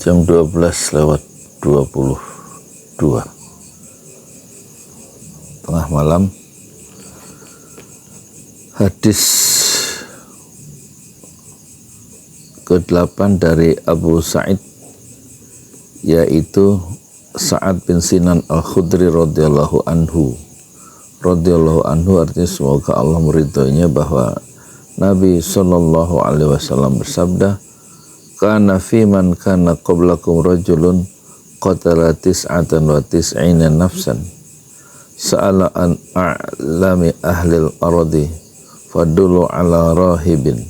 Jam 12:22 tengah malam. Hadis ke-8 dari Abu Sa'id, yaitu Sa'ad bin Sinan Al-Khudri radhiyallahu anhu. Radhiyallahu anhu artinya semoga Allah meridhoinya, bahwa Nabi sallallahu alaihi wasallam bersabda, "Kana fi man kana qablakum rajulun qatala tis'atan wa tis'ina nafsan, sa'ala an a'lami ahlil ardi fadullu ala rahibin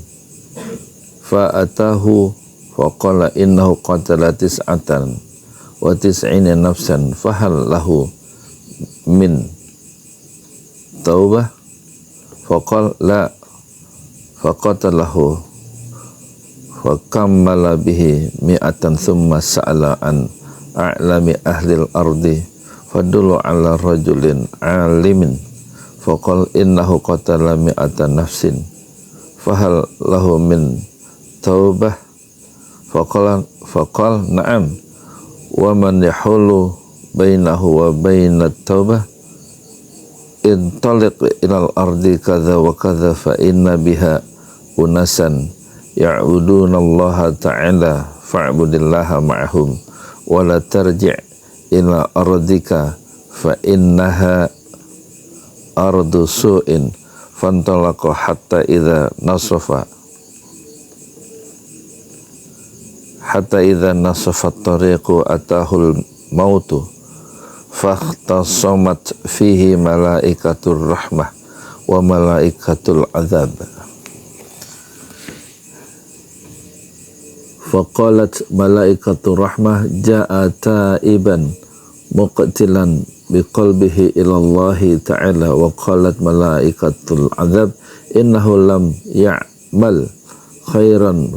fa'atahu faqala innahu qatala tis'atan wa tis'ina nafsan fahal lahu min taubah, faqala la, faqatalahu fakammala bihi mi'atan thumma sa'ala an a'lami ahlil ardi fadullu ala rajulin alimin faqal innahu qatala mi'atan nafsin fahal lahu min taubah, faqal na'am, wa man yahulu bainahu wa bainat taubah intaliq ilal ardi kadza wa kadza fa inna biha unasan ya'buduna Allah ta'ala fa'budillaha ma'ahum wa la tarji' ila ardika fa innaha ardu su'in fantalaqa hatta idza nasafa at-tariqu atahul mautu fakhtasamat fihi malaikatur rahmah wa malaikatul azab. Faqalat malaikatur rahmah ja'a taiban muqtilan biqalbihi ilallahi ta'ala, wa qalat malaikatul azab innahu lam ya'mal khairan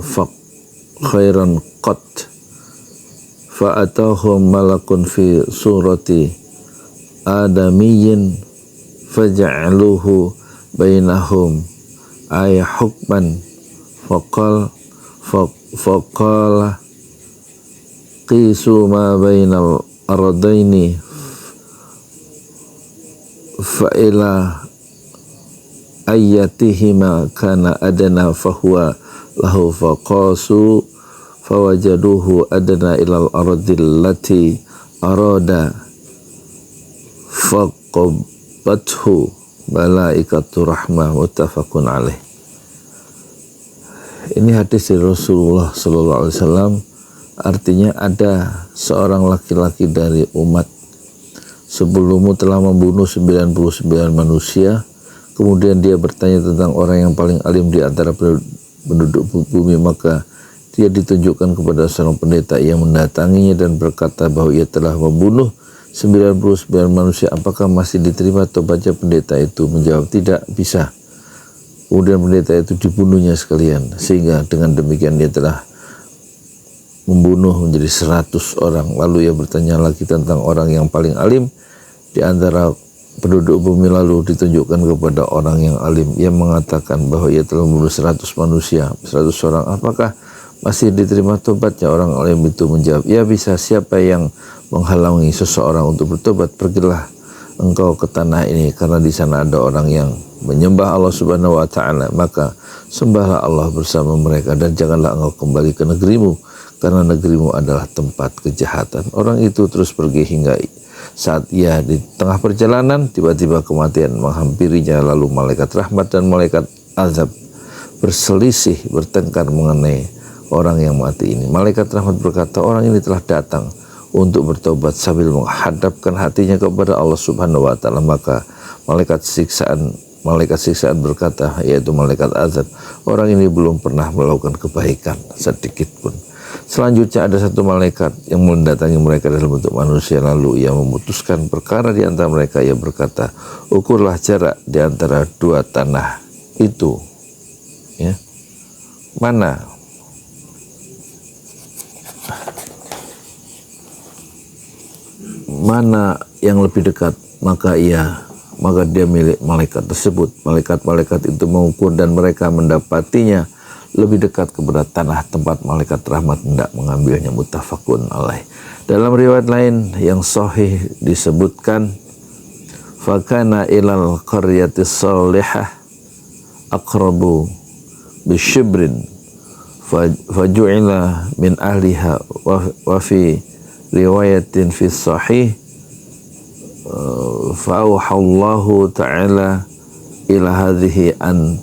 qat fa'atahum malakun fi surati adamiyyin faja'aluhu bainahum ay hukman faqala qisu ma bainal ardaini fa'ila ayyatihima kana adana fahuwa lahu faqasu fawajaduhu adana ilal ardil lati arada faqabathu malaikatu rahmah muttafaqun alaih. Ini hadis dari Rasulullah sallallahu alaihi wasallam, artinya ada seorang laki-laki dari umat sebelummu telah membunuh 99 manusia, kemudian dia bertanya tentang orang yang paling alim di antara penduduk bumi, maka dia ditunjukkan kepada seorang pendeta yang mendatanginya dan berkata bahwa ia telah membunuh 99 manusia, apakah masih diterima tobatnya? Pendeta itu menjawab, tidak bisa. Kemudian pendeta itu dibunuhnya sekalian, sehingga dengan demikian dia telah membunuh menjadi 100 orang. Lalu ia bertanya lagi tentang orang yang paling alim di antara penduduk bumi, lalu ditunjukkan kepada orang yang alim. Ia mengatakan bahwa ia telah membunuh 100 manusia, 100 orang. Apakah masih diterima tobatnya? Orang alim itu menjawab, ya bisa. Siapa yang menghalangi seseorang untuk bertobat, pergilah engkau ke tanah ini, karena di sana ada orang yang menyembah Allah Subhanahu wa ta'ala, maka sembahlah Allah bersama mereka, dan janganlah engkau kembali ke negerimu, karena negerimu adalah tempat kejahatan. Orang itu terus pergi hingga saat ia di tengah perjalanan, tiba-tiba kematian menghampirinya. Lalu malaikat rahmat dan malaikat azab berselisih, bertengkar mengenai orang yang mati ini. Malaikat rahmat berkata, orang ini telah datang untuk bertobat sambil menghadapkan hatinya kepada Allah Subhanahu wa ta'ala. Maka malaikat siksaan berkata, yaitu malaikat azab, orang ini belum pernah melakukan kebaikan sedikit pun. Selanjutnya ada satu malaikat yang mendatangi mereka dalam bentuk manusia, lalu ia memutuskan perkara di antara mereka. Ia berkata, ukurlah jarak di antara dua tanah itu, ya, mana yang lebih dekat, maka dia milik malaikat tersebut. Malaikat-malaikat itu mengukur dan mereka mendapatinya lebih dekat kepada tanah tempat malaikat rahmat hendak mengambilnya. Muttafaqun alaih. Dalam riwayat lain yang sahih disebutkan, fakana ilal qaryati salihah aqrabu bisyibrin faju'ila min ahliha wa fi riwayatin fi sahih fa'auhallahu ta'ala ila hadhihi an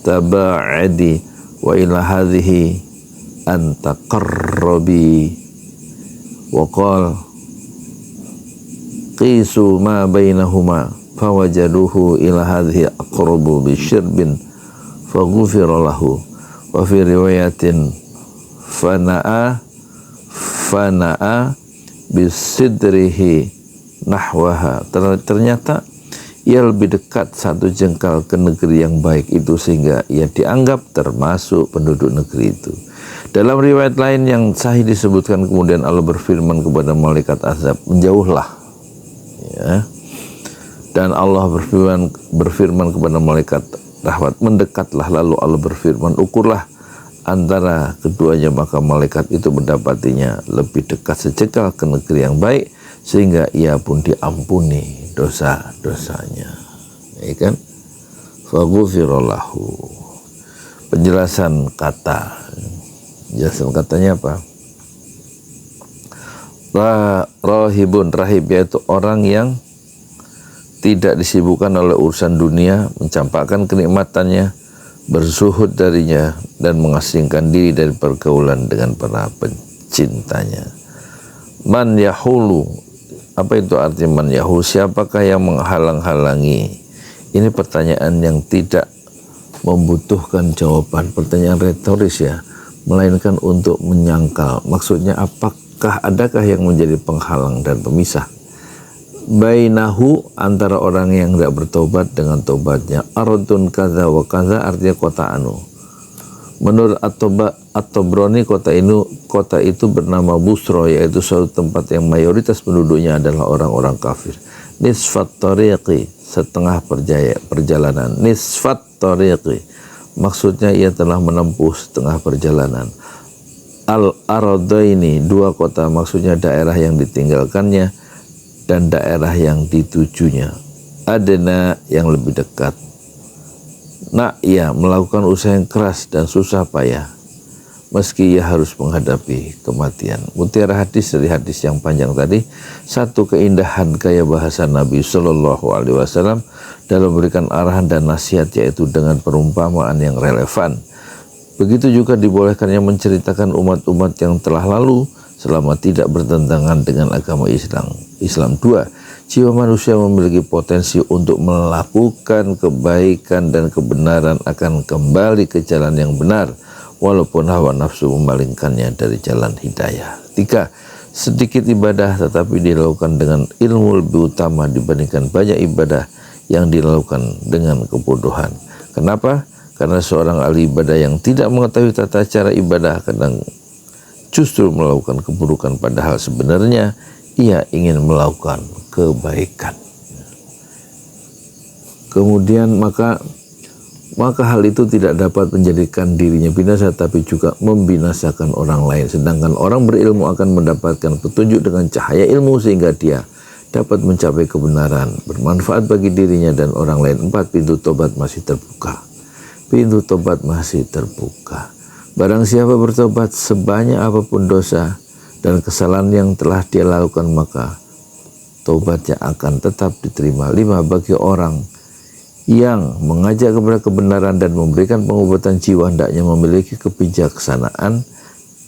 taba'adi wa ila hadhihi an taqarrabi wa qala qisu ma bainahuma fawajaduhu ila hadhihi aqrabu bisyirbin faghufira lahu wa fi riwayatin fana'a bisidrihi nahwaha. Ternyata ia lebih dekat satu jengkal ke negeri yang baik itu sehingga ia dianggap termasuk penduduk negeri itu. Dalam riwayat lain yang sahih disebutkan, kemudian Allah berfirman kepada malaikat azab, menjauhlah, ya. Dan Allah berfirman kepada malaikat rahmat, mendekatlah. Lalu Allah berfirman, ukurlah antara keduanya, maka malaikat itu mendapatinya lebih dekat sejengkal ke negeri yang baik sehingga ia pun diampuni dosa-dosanya, ya kan? Faghufira lahu. Penjelasan katanya apa? Rahib yaitu orang yang tidak disibukkan oleh urusan dunia, mencampakkan kenikmatannya, berzuhud darinya, dan mengasingkan diri dari pergaulan dengan para pencintanya. Man yahulu, apa itu arti man yahulu? Siapakah yang menghalang-halangi? Ini pertanyaan yang tidak membutuhkan jawaban, pertanyaan retoris ya, melainkan untuk menyangkal. Maksudnya adakah yang menjadi penghalang dan pemisah bainahu, antara orang yang tidak bertobat dengan tobatnya, ardun kadza wa kadza, artinya kota anu. Menurut At-Tabrani kota itu bernama Busra, yaitu suatu tempat yang mayoritas penduduknya adalah orang-orang kafir. Nisfat tariqi, setengah perjalanan. Nisfat tariqi, maksudnya ia telah menempuh setengah perjalanan. Al-Aradaini, dua kota, maksudnya daerah yang ditinggalkannya dan daerah yang ditujunya. Adna, yang lebih dekat. Ia melakukan usaha yang keras dan susah payah, meski ia harus menghadapi kematian. Mutiara hadis dari hadis yang panjang tadi, satu keindahan gaya bahasa Nabi Shallallahu Alaihi Wasallam dalam memberikan arahan dan nasihat, yaitu dengan perumpamaan yang relevan. Begitu juga dibolehkannya menceritakan umat-umat yang telah lalu selama tidak bertentangan dengan agama Islam. 2. Jiwa manusia memiliki potensi untuk melakukan kebaikan dan kebenaran akan kembali ke jalan yang benar, walaupun hawa nafsu memalingkannya dari jalan hidayah. 3. Sedikit ibadah tetapi dilakukan dengan ilmu lebih utama dibandingkan banyak ibadah yang dilakukan dengan kebodohan. Kenapa? Karena seorang ahli ibadah yang tidak mengetahui tata cara ibadah kadang justru melakukan keburukan, padahal sebenarnya ia ingin melakukan kebaikan. Kemudian maka hal itu tidak dapat menjadikan dirinya binasa, tapi juga membinasakan orang lain. Sedangkan orang berilmu akan mendapatkan petunjuk dengan cahaya ilmu sehingga dia dapat mencapai kebenaran, bermanfaat bagi dirinya dan orang lain. 4. Pintu tobat masih terbuka. Pintu tobat masih terbuka. Barang siapa bertobat sebanyak apapun dosa dan kesalahan yang telah dia lakukan, maka tobatnya akan tetap diterima. 5. Bagi orang yang mengajak kepada kebenaran dan memberikan pengobatan jiwa, hendaknya memiliki kebijaksanaan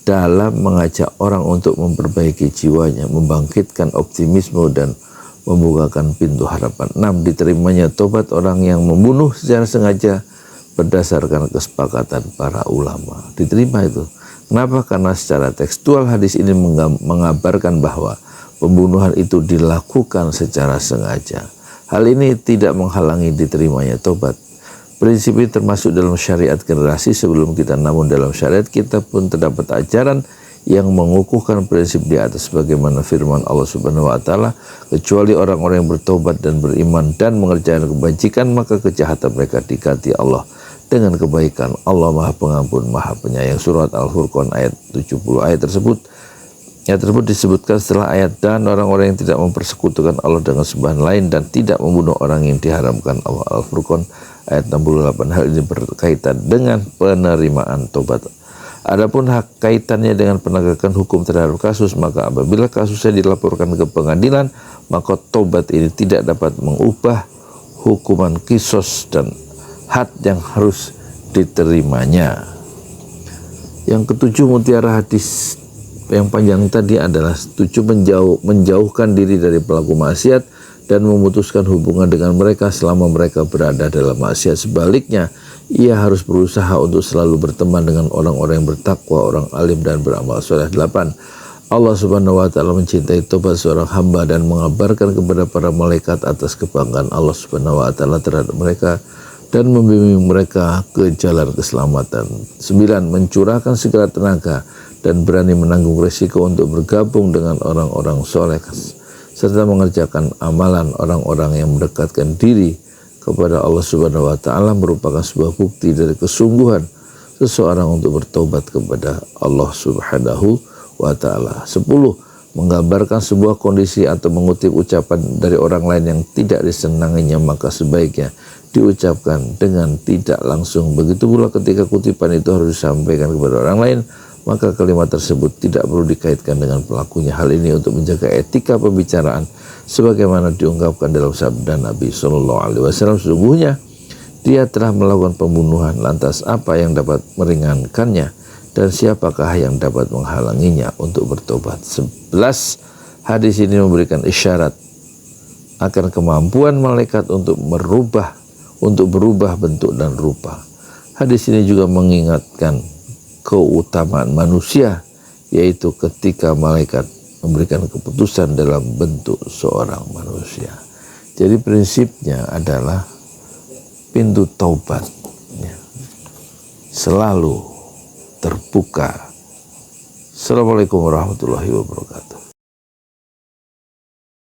dalam mengajak orang untuk memperbaiki jiwanya, membangkitkan optimisme dan membukakan pintu harapan. 6. Diterimanya tobat orang yang membunuh secara sengaja berdasarkan kesepakatan para ulama. Diterima itu. Kenapa? Karena secara tekstual hadis ini mengabarkan bahwa pembunuhan itu dilakukan secara sengaja. Hal ini tidak menghalangi diterimanya tobat. Prinsip ini termasuk dalam syariat generasi sebelum kita, namun dalam syariat kita pun terdapat ajaran yang mengukuhkan prinsip di atas, sebagaimana firman Allah Subhanahu wa taala, kecuali orang-orang yang bertobat dan beriman dan mengerjakan kebajikan, maka kejahatan mereka diganti Allah dengan kebaikan. Allah Maha Pengampun, Maha Penyayang. Surat Al-Furqan ayat 70. Ayat tersebut disebutkan setelah ayat dan orang-orang yang tidak mempersekutukan Allah dengan sembahan lain dan tidak membunuh orang yang diharamkan Allah. Al-Furqan ayat 68. Hal ini berkaitan dengan penerimaan tobat. Adapun hak kaitannya dengan penegakan hukum terhadap kasus, maka apabila kasusnya dilaporkan ke pengadilan, maka tobat ini tidak dapat mengubah hukuman kisos dan had yang harus diterimanya. Yang ketujuh, mutiara hadis yang panjang tadi adalah menjauhkan diri dari pelaku maksiat dan memutuskan hubungan dengan mereka selama mereka berada dalam maksiat. Sebaliknya, ia harus berusaha untuk selalu berteman dengan orang-orang yang bertakwa, orang alim dan beramal soleh. 8. Allah Subhanahu wa Ta'ala mencintai tobat seorang hamba dan mengabarkan kepada para malaikat atas kebanggaan Allah Subhanahu wa Ta'ala terhadap mereka dan membimbing mereka ke jalan keselamatan. 9. Mencurahkan segala tenaga dan berani menanggung resiko untuk bergabung dengan orang-orang soleh serta mengerjakan amalan orang-orang yang mendekatkan diri kepada Allah Subhanahu wa Ta'ala merupakan sebuah bukti dari kesungguhan seseorang untuk bertobat kepada Allah Subhanahu wa Ta'ala. 10. Menggambarkan sebuah kondisi atau mengutip ucapan dari orang lain yang tidak disenanginya, maka sebaiknya diucapkan dengan tidak langsung. Begitu pula ketika kutipan itu harus disampaikan kepada orang lain, maka kalimat tersebut tidak perlu dikaitkan dengan pelakunya. Hal ini untuk menjaga etika pembicaraan sebagaimana diungkapkan dalam sabda Nabi SAW. Sesungguhnya dia telah melakukan pembunuhan, lantas apa yang dapat meringankannya dan siapakah yang dapat menghalanginya untuk bertobat. 11. Hadis ini memberikan isyarat akan kemampuan malaikat untuk berubah bentuk dan rupa. Hadis ini juga mengingatkan keutamaan manusia, yaitu ketika malaikat memberikan keputusan dalam bentuk seorang manusia. Jadi prinsipnya adalah pintu taubat selalu terbuka. Assalamualaikum warahmatullahi wabarakatuh.